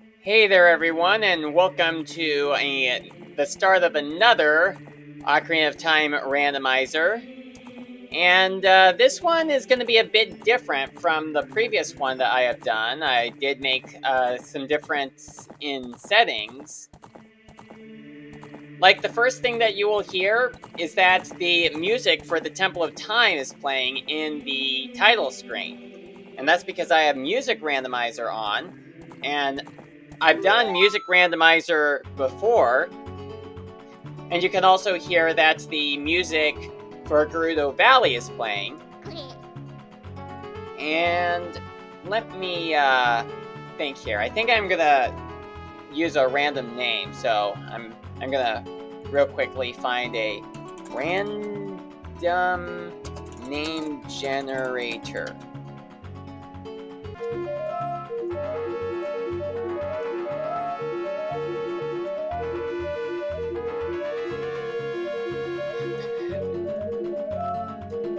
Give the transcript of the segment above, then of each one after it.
Hey there, everyone, and welcome to the start of another Ocarina of Time Randomizer. And this one is going to be a bit different from the previous one that I have done. I did make some difference in settings. Like, the first thing that you will hear is that the music for the Temple of Time is playing in the title screen. And that's because I have Music Randomizer on, and I've done Music Randomizer before, and you can also hear that the music for Gerudo Valley is playing. And let me think here. I think I'm gonna use a random name, so I'm gonna real quickly find a random name generator.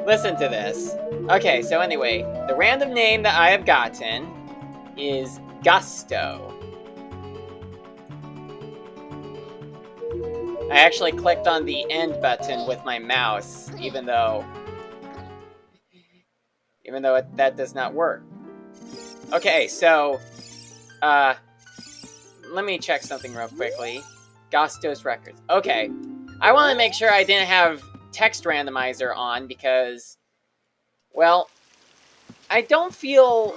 Listen to this. Okay, so anyway, the random name that I have gotten is Gusto. I actually clicked on the end button with my mouse, even though that does not work. Okay, so let me check something real quickly. Gusto's records. Okay, I want to make sure I didn't have text randomizer on because, well, I don't feel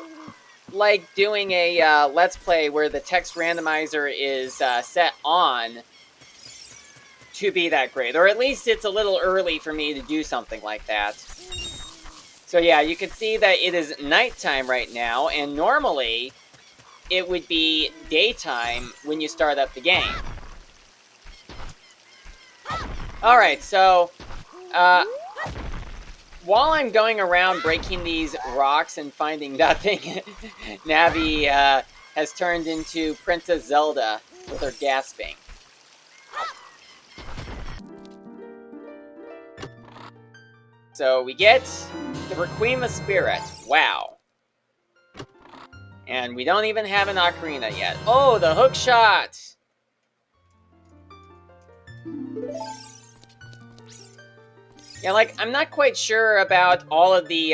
like doing a Let's Play where the text randomizer is set on to be that great. Or at least it's a little early for me to do something like that. So yeah, you can see that it is nighttime right now, and normally it would be daytime when you start up the game. Alright, so while I'm going around breaking these rocks and finding nothing, Navi has turned into Princess Zelda with her gasping. So we get the Requiem of Spirit. Wow. And we don't even have an ocarina yet. Oh, the hook shot! Yeah, like, I'm not quite sure about all of the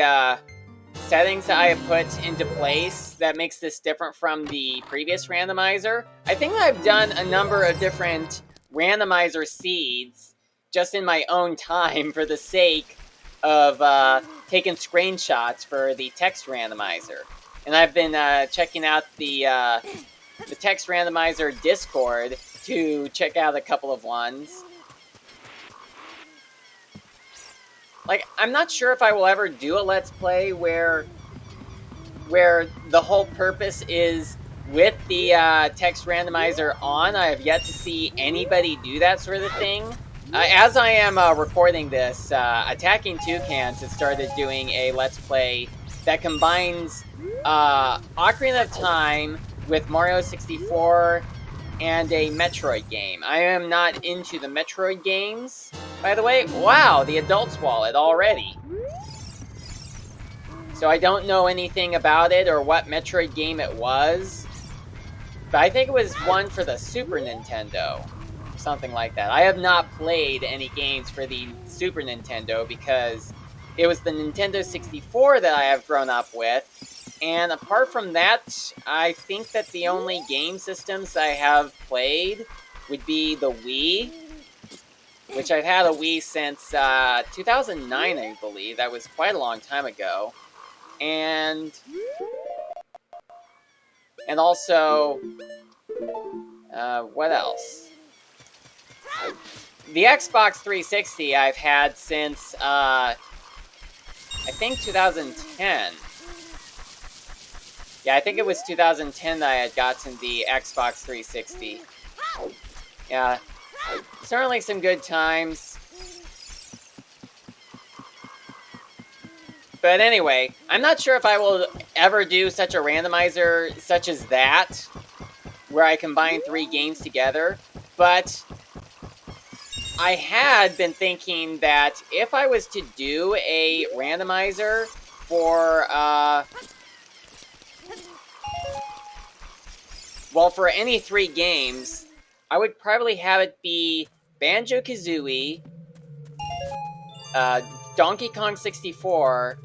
settings that I have put into place that makes this different from the previous randomizer. I think I've done a number of different randomizer seeds just in my own time for the sake of taking screenshots for the text randomizer. And I've been checking out the text randomizer Discord to check out a couple of ones. Like, I'm not sure if I will ever do a Let's Play where the whole purpose is with the text randomizer on. I have yet to see anybody do that sort of thing. As I am recording this, Attacking Toucans has started doing a Let's Play that combines Ocarina of Time with Mario 64 and a Metroid game. I am not into the Metroid games, by the way. Wow, the Adult's Wallet already. So I don't know anything about it or what Metroid game it was. But I think it was one for the Super Nintendo. Something like that. I have not played any games for the Super Nintendo because it was the Nintendo 64 that I have grown up with. And apart from that, I think that the only game systems I have played would be the Wii, which I've had a Wii since 2009, I believe. That was quite a long time ago. And also, what else? The Xbox 360 I've had since, I think 2010. Yeah, I think it was 2010 that I had gotten the Xbox 360. Yeah, certainly some good times. But anyway, I'm not sure if I will ever do such a randomizer such as that, where I combine 3 games together, but I had been thinking that if I was to do a randomizer for well, for any 3 games, I would probably have it be Banjo-Kazooie, Donkey Kong 64,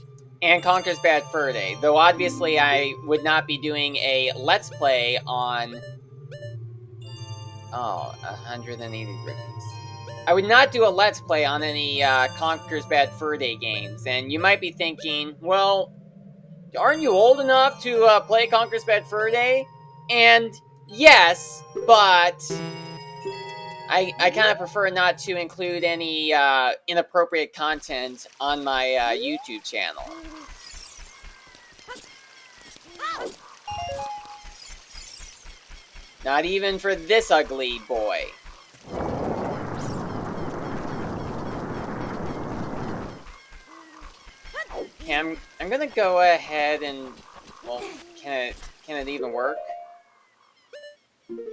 and Conker's Bad Fur Day. Though obviously I would not be doing a Let's Play on... 180 rupees. I would not do a Let's Play on any Conker's Bad Fur Day games. And you might be thinking, well, aren't you old enough to play Conker's Bad Fur Day? And yes, but I kind of prefer not to include any inappropriate content on my YouTube channel. Not even for this ugly boy. Okay, I'm gonna go ahead and... Well, can it even work?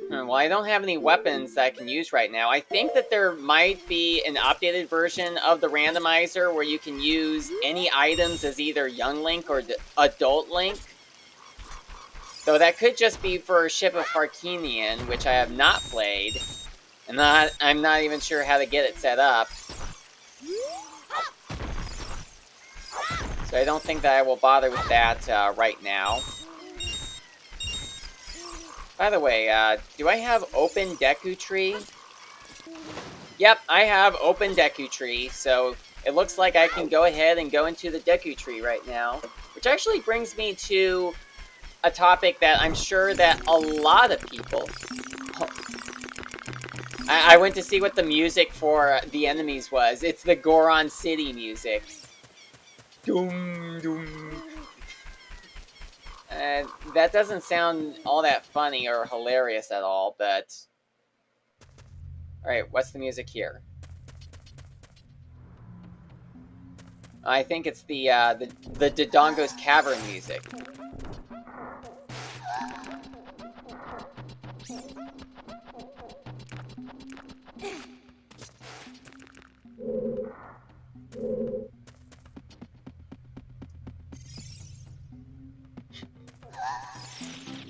Well, I don't have any weapons that I can use right now. I think that there might be an updated version of the randomizer where you can use any items as either young Link or adult Link. Though that could just be for Ship of Harkinian, which I have not played. And I'm not even sure how to get it set up. So I don't think that I will bother with that right now. By the way, do I have Open Deku Tree? Yep, I have Open Deku Tree, so it looks like I can go ahead and go into the Deku Tree right now. Which actually brings me to a topic that I'm sure that a lot of people... I went to see what the music for the enemies was. It's the Goron City music. Doom, doom. That doesn't sound all that funny or hilarious at all, but... Alright, what's the music here? I think it's the Dodongo's Cavern music.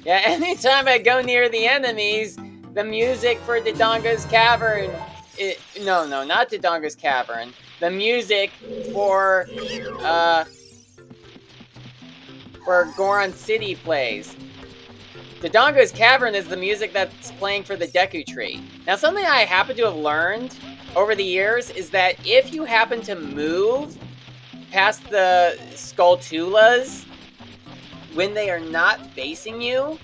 Yeah, anytime I go near the enemies, the music for Dodongo's Cavern... No, not Dodongo's Cavern. The music for Goron City plays. Dodongo's Cavern is the music that's playing for the Deku Tree. Now, something I happen to have learned over the years is that if you happen to move past the Skulltulas when they are not facing you,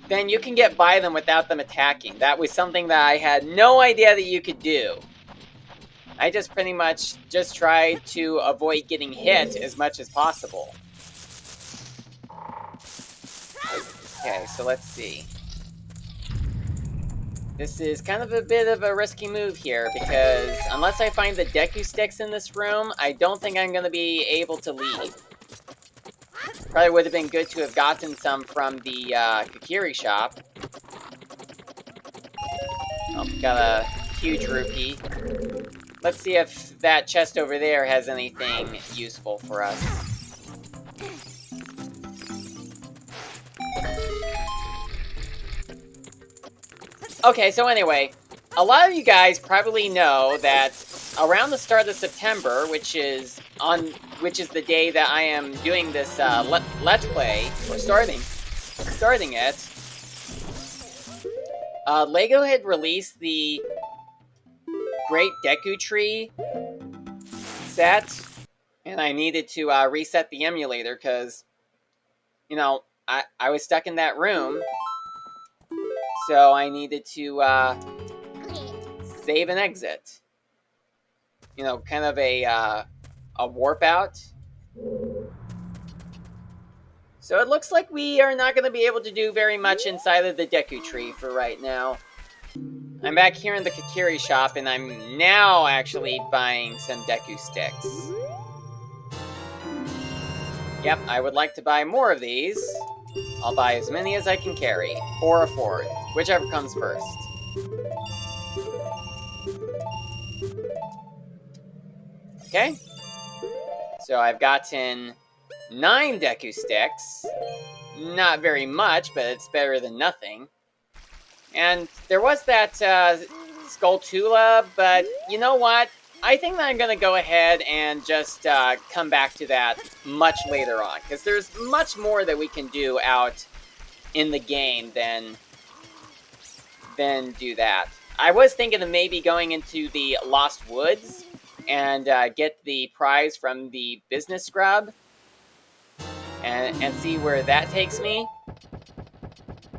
then you can get by them without them attacking. That was something that I had no idea that you could do. I just pretty much just tried to avoid getting hit as much as possible. Okay, so let's see. This is kind of a bit of a risky move here, because unless I find the Deku Sticks in this room, I don't think I'm going to be able to leave. Probably would have been good to have gotten some from the Kokiri shop. Oh, got a huge rupee. Let's see if that chest over there has anything useful for us. Okay, so anyway, a lot of you guys probably know that around the start of September, which is the day that I am doing this Let's Play, or starting it, LEGO had released the Great Deku Tree set, and I needed to reset the emulator because, you know, I was stuck in that room, so I needed to save and exit. You know, kind of a warp out. So it looks like we are not going to be able to do very much inside of the Deku Tree for right now. I'm back here in the Kokiri shop, and I'm now actually buying some Deku Sticks. Yep, I would like to buy more of these. I'll buy as many as I can carry, or afford, whichever comes first. Okay, so I've gotten 9 Deku Sticks. not very much, but it's better than nothing. And there was that Skulltula, but you know what? I think that I'm going to go ahead and just come back to that much later on, because there's much more that we can do out in the game than do that. I was thinking of maybe going into the Lost Woods and get the prize from the business scrub and see where that takes me,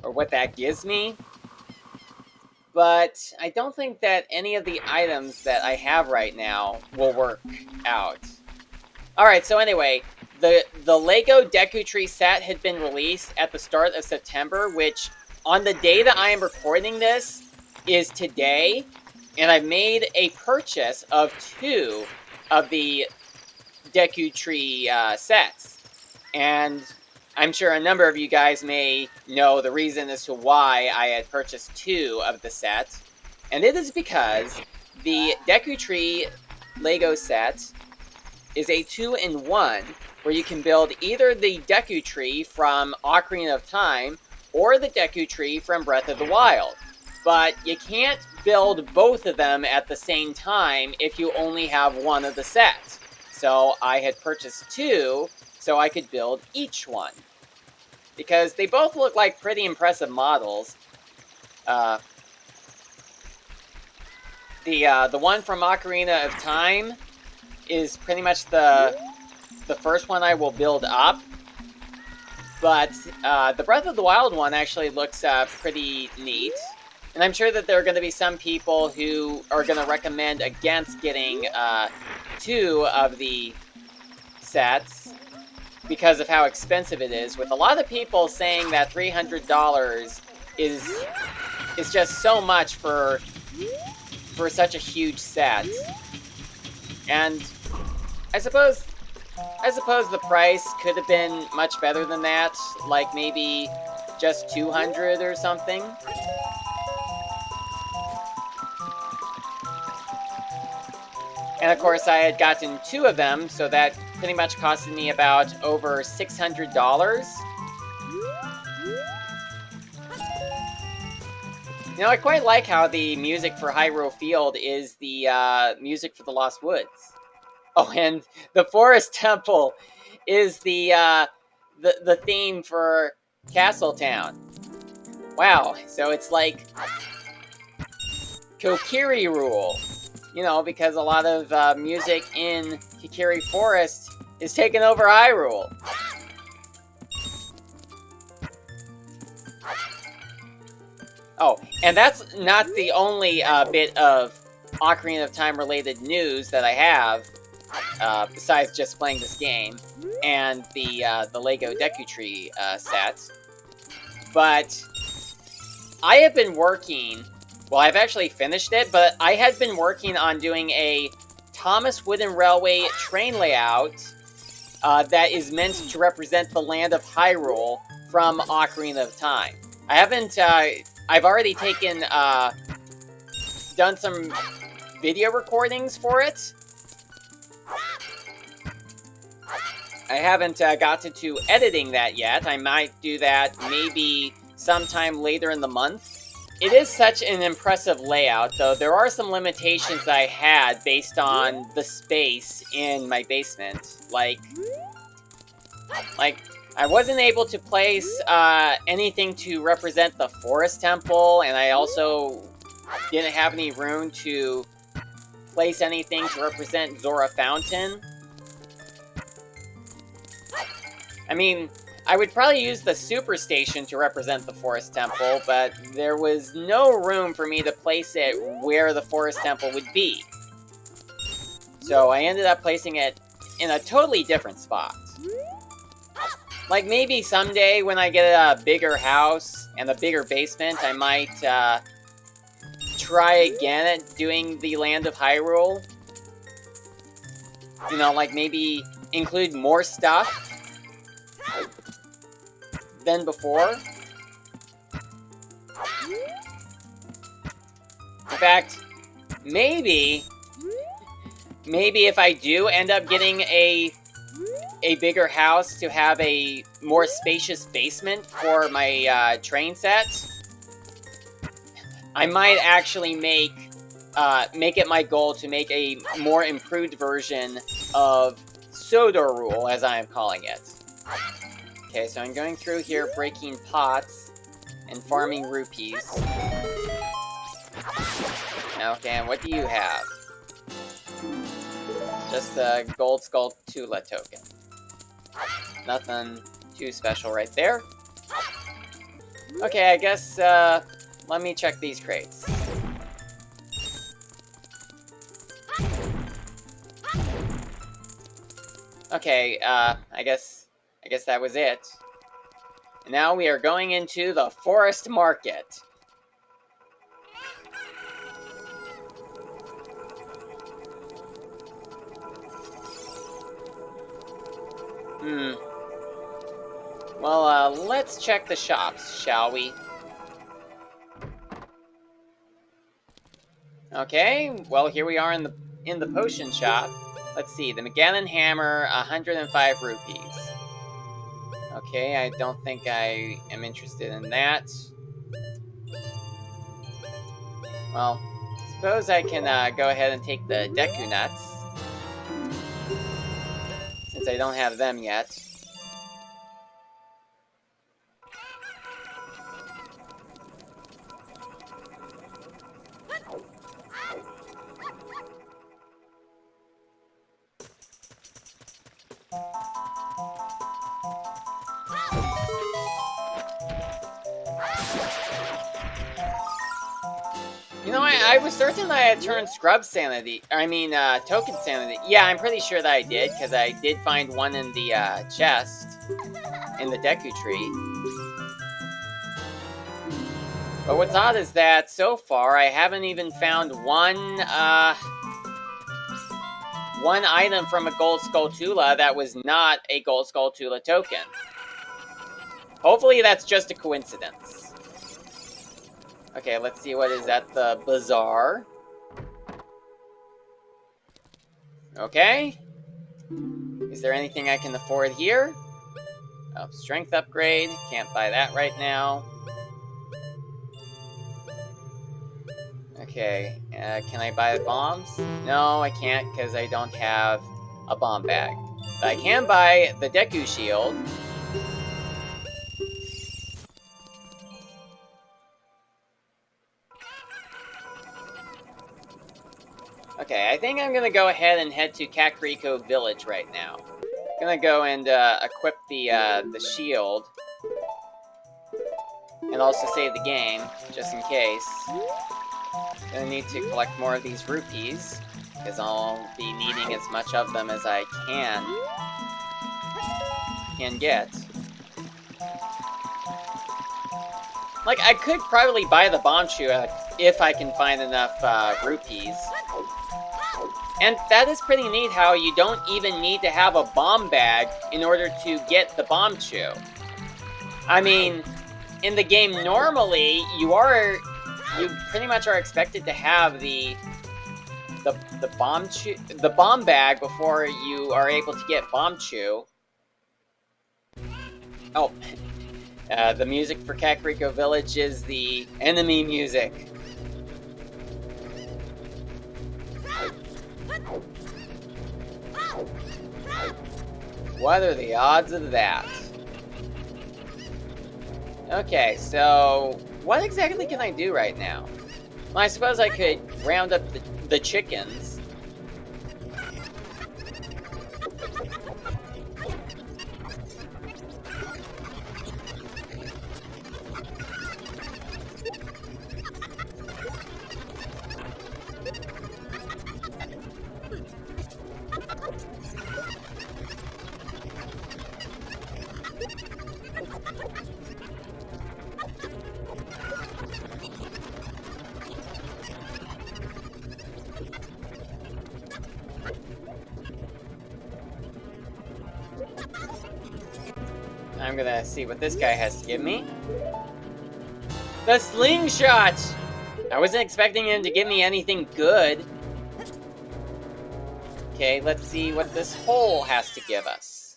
or what that gives me. But I don't think that any of the items that I have right now will work out. Alright, so anyway, the Lego Deku Tree set had been released at the start of September, which on the day that I am recording this is today, and I've made a purchase of 2 of the Deku Tree sets. And I'm sure a number of you guys may know the reason as to why I had purchased 2 of the set. And it is because the Deku Tree Lego set is a 2-in-1, where you can build either the Deku Tree from Ocarina of Time or the Deku Tree from Breath of the Wild. But you can't build both of them at the same time if you only have one of the sets. So I had purchased 2 so I could build each one, because they both look like pretty impressive models. The one from Ocarina of Time is pretty much the first one I will build up, but the Breath of the Wild one actually looks pretty neat. And I'm sure that there are going to be some people who are going to recommend against getting 2 of the sets because of how expensive it is, with a lot of people saying that $300 is just so much for such a huge set. And I suppose the price could have been much better than that, like maybe just $200 or something. And of course, I had gotten 2 of them, so that pretty much costed me about over $600. You know, I quite like how the music for Hyrule Field is the music for the Lost Woods. Oh, and the Forest Temple is the theme for Castletown. Wow, so it's like Kokiri Rule. You know, because a lot of music in Kokiri Forest is taking over Hyrule. Oh, and that's not the only bit of Ocarina of Time related news that I have, besides just playing this game and the Lego Deku Tree set. But I have been working. Well, I've actually finished it, but I had been working on doing a Thomas Wooden Railway train layout that is meant to represent the land of Hyrule from Ocarina of Time. I haven't, I've already taken, done some video recordings for it. I haven't gotten to editing that yet. I might do that maybe sometime later in the month. It is such an impressive layout, though there are some limitations that I had based on the space in my basement. Like I wasn't able to place anything to represent the Forest Temple, and I also didn't have any room to place anything to represent Zora Fountain. I mean, I would probably use the Super Station to represent the Forest Temple, but there was no room for me to place it where the Forest Temple would be. So I ended up placing it in a totally different spot. Like maybe someday when I get a bigger house and a bigger basement, I might try again at doing the Land of Hyrule. You know, like maybe include more stuff than before. In fact, maybe if I do end up getting a a bigger house to have a more spacious basement for my train set, I might actually make it my goal to make a more improved version of Soda Rule, as I am calling it. Okay, so I'm going through here, breaking pots and farming rupees. Okay, and what do you have? Just a gold Skulltula token. Nothing too special right there. Okay, I guess, let me check these crates. Okay, I guess that was it. And now we are going into the Forest Market. Well, let's check the shops, shall we? Okay, well, here we are in the potion shop. Let's see, the Magellan Hammer, 105 rupees. Okay, I don't think I am interested in that. Well, suppose I can go ahead and take the Deku Nuts, since I don't have them yet. You know, I was certain I had turned Token Sanity. Yeah, I'm pretty sure that I did, because I did find one in the chest, in the Deku Tree. But what's odd is that, so far, I haven't even found one item from a Gold Skulltula that was not a Gold Skulltula token. Hopefully that's just a coincidence. Okay, let's see what is at the bazaar. Okay. Is there anything I can afford here? Oh, strength upgrade. Can't buy that right now. Okay, can I buy the bombs? No, I can't because I don't have a bomb bag. But I can buy the Deku Shield. Okay, I think I'm gonna go ahead and head to Kakariko Village right now. I'm gonna go and equip the shield. And also save the game, just in case. Gonna need to collect more of these rupees, because I'll be needing as much of them as I can get. Like, I could probably buy the Bombchu if I can find enough rupees. And that is pretty neat how you don't even need to have a bomb bag in order to get the Bombchu. I mean, in the game normally, you pretty much are expected to have the bomb bag before you are able to get Bombchu. Oh, the music for Kakariko Village is the enemy music. What are the odds of that? Okay, so what exactly can I do right now? Well, I suppose I could round up the chickens. I'm gonna see what this guy has to give me. The slingshot! I wasn't expecting him to give me anything good. Okay, let's see what this hole has to give us.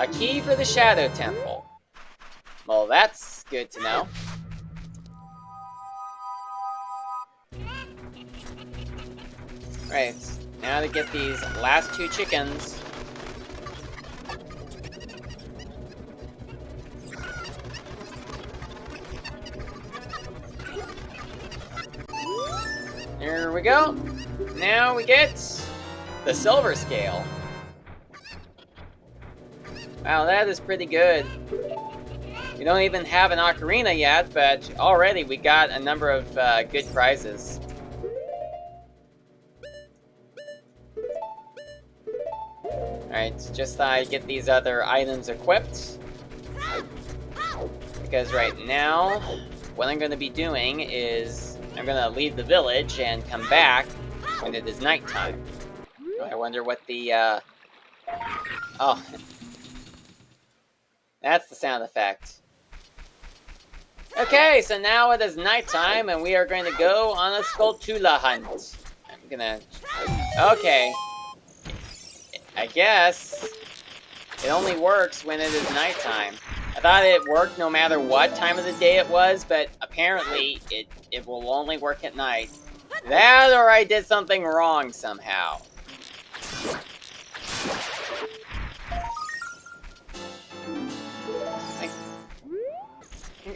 A key for the Shadow Temple. Well, that's good to know. Right, now to get these last 2 chickens. There we go. Now we get the silver scale. Wow, that is pretty good. We don't even have an ocarina yet, but already we got a number of good prizes. Alright, just get these other items equipped. Because right now, what I'm going to be doing is I'm going to leave the village and come back when it is nighttime. I wonder what the, oh. That's the sound effect. Okay, so now it is nighttime, and we are going to go on a Skulltula hunt. I'm gonna... Okay. I guess it only works when it is nighttime. I thought it worked no matter what time of the day it was, but apparently it will only work at night. That or I did something wrong somehow.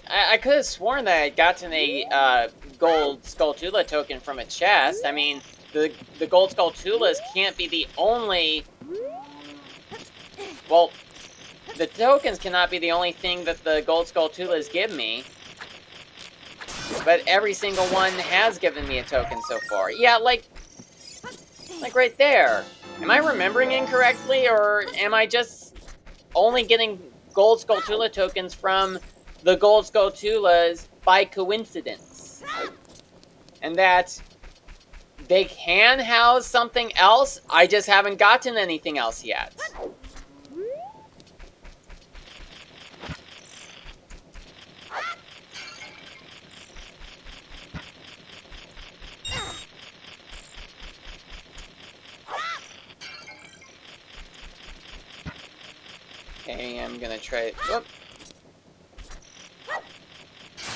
I could have sworn that I'd gotten a gold Skulltula token from a chest. I mean, the gold Skulltulas can't be the only... Well, the tokens cannot be the only thing that the gold Skulltulas give me. But every single one has given me a token so far. Yeah, like right there. Am I remembering incorrectly, or am I just only getting gold Skulltula tokens from the gold Skulltulas by coincidence? And that they can house something else, I just haven't gotten anything else yet. Okay, I'm gonna try it. Whoop.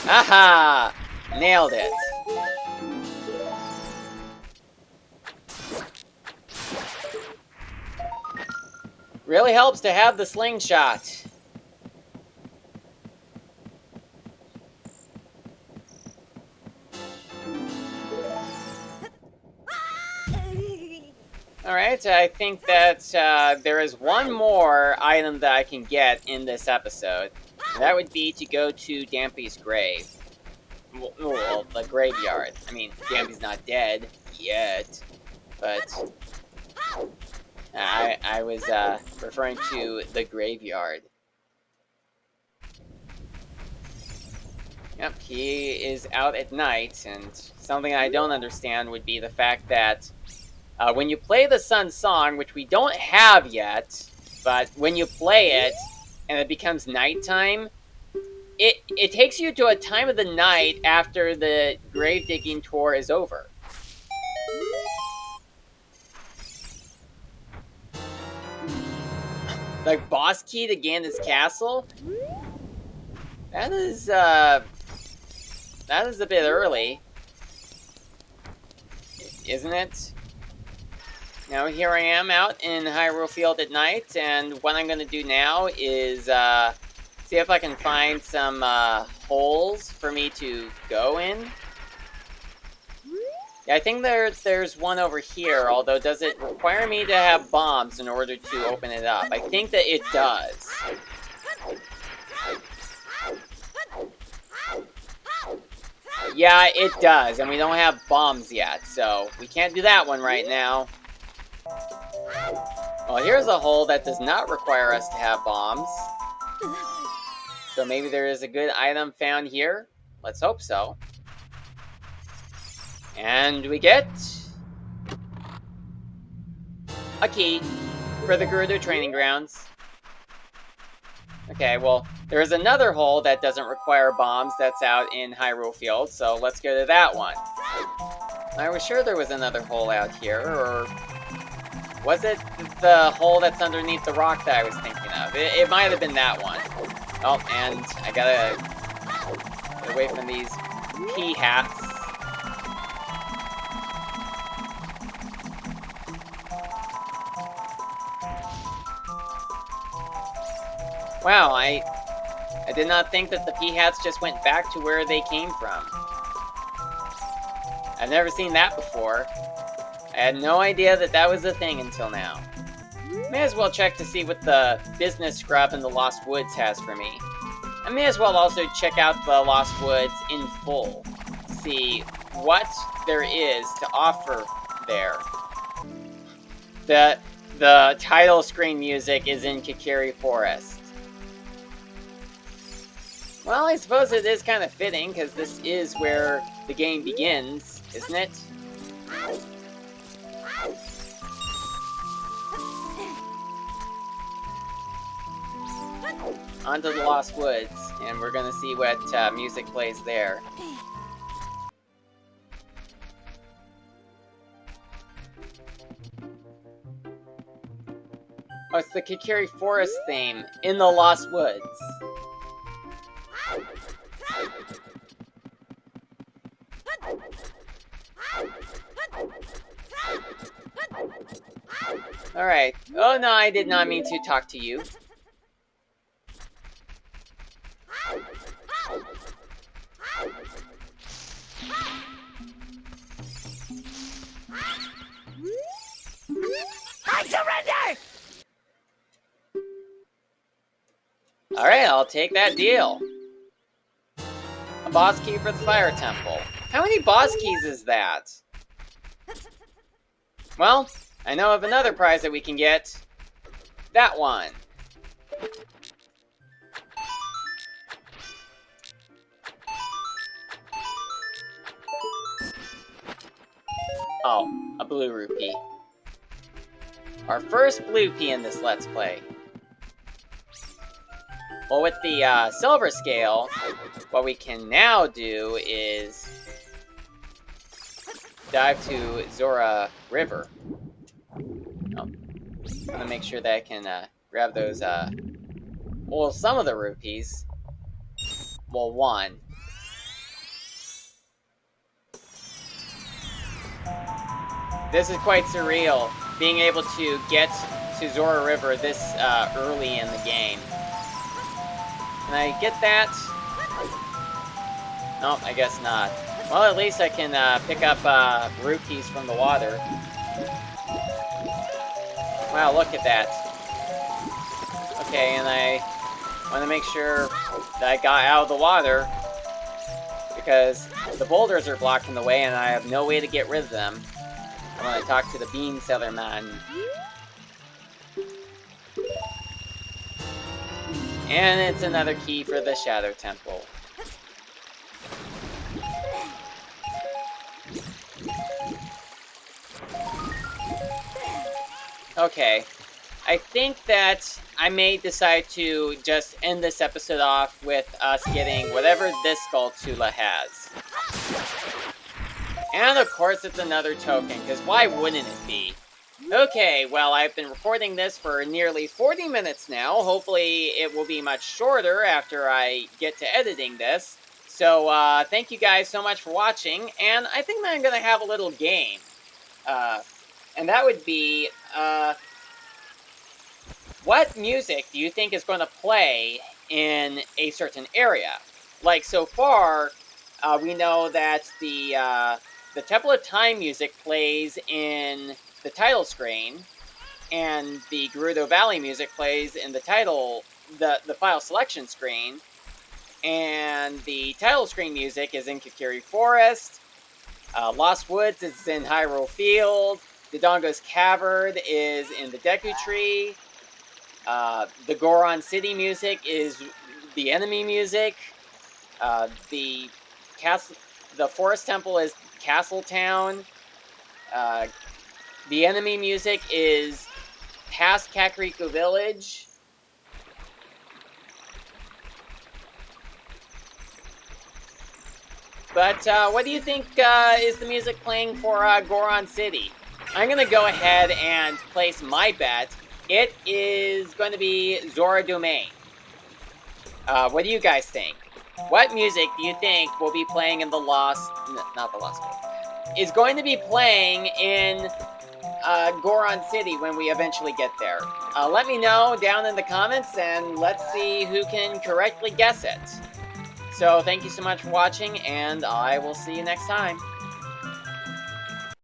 Aha! Nailed it. Really helps to have the slingshot. Alright, I think that there is one more item that I can get in this episode. That would be to go to Dampy's grave. Well, the graveyard. I mean, Dampy's not dead yet, but I was referring to the graveyard. Yep, he is out at night, and something I don't understand would be the fact that when you play the Sun Song, which we don't have yet, but when you play it and it becomes nighttime, it takes you to a time of the night after the grave digging tour is over. Like boss key to Gandalf's castle? That is a bit early, isn't it? Now here I am out in Hyrule Field at night, and what I'm going to do now is see if I can find some holes for me to go in. Yeah, I think there's one over here, although does it require me to have bombs in order to open it up? I think that it does. Yeah, it does, and we don't have bombs yet, so we can't do that one right now. Well, here's a hole that does not require us to have bombs. So maybe there is a good item found here. Let's hope so. And we get a key for the Gerudo training grounds. Okay, well, there is another hole that doesn't require bombs that's out in Hyrule Field, so let's go to that one. I was sure there was another hole out here, or was it the hole that's underneath the rock that I was thinking of? off. It might have been that one. Oh, and I gotta get away from these pea hats. Wow, I did not think that the pea hats just went back to where they came from. I've never seen that before. I had no idea that that was a thing until now. May as well check to see what the business scrub in the Lost Woods has for me. I may as well also check out the Lost Woods in full. See what there is to offer there. The title screen music is in Kikiri Forest. Well, I suppose it is kind of fitting, because this is where the game begins, isn't it? Onto the Lost Woods, and we're gonna see what music plays there. Oh, it's the Kikiri Forest theme in the Lost Woods. Alright. Oh no, I did not mean to talk to you. I surrender! Alright, I'll take that deal. A boss key for the Fire Temple. How many boss keys is that? Well, I know of another prize that we can get. That one. Oh, a blue rupee. Our first blue pea in this Let's Play. Well, with the silver scale, what we can now do is dive to Zora River. Oh, I'm gonna make sure that I can grab those, well, some of the rupees. Well, one. This is quite surreal, being able to get to Zora River this early in the game. Can I get that? Nope, I guess not. Well, at least I can pick up rupees from the water. Wow, look at that. Okay, and I want to make sure that I got out of the water, because the boulders are blocking the way and I have no way to get rid of them. I want to talk to the Bean Seller Man. And it's another key for the Shadow Temple. Okay, I think that I may decide to just end this episode off with us getting whatever this Skulltula has. And of course it's another token, because why wouldn't it be? Okay, well, I've been recording this for nearly 40 minutes now. Hopefully it will be much shorter after I get to editing this. So, thank you guys so much for watching, and I think that I'm going to have a little game. And that would be, what music do you think is going to play in a certain area? Like, so far, we know that the Temple of Time music plays in the title screen, and the Gerudo Valley music plays in the title, the file selection screen, and the title screen music is in Kikiri Forest, Lost Woods is in Hyrule Field, Dodongo's Cavern is in the Deku Tree, the Goron City music is the enemy music, the Forest Temple is Castle Town, the enemy music is past Kakariko Village. But what do you think is the music playing for Goron City? I'm going to go ahead and place my bet it is going to be Zora Domain. What do you guys think? What music do you think will be playing in the Lost... not the Lost World. Is going to be playing in Goron City when we eventually get there? Let me know down in the comments, and let's see who can correctly guess it. So thank you so much for watching, and I will see you next time.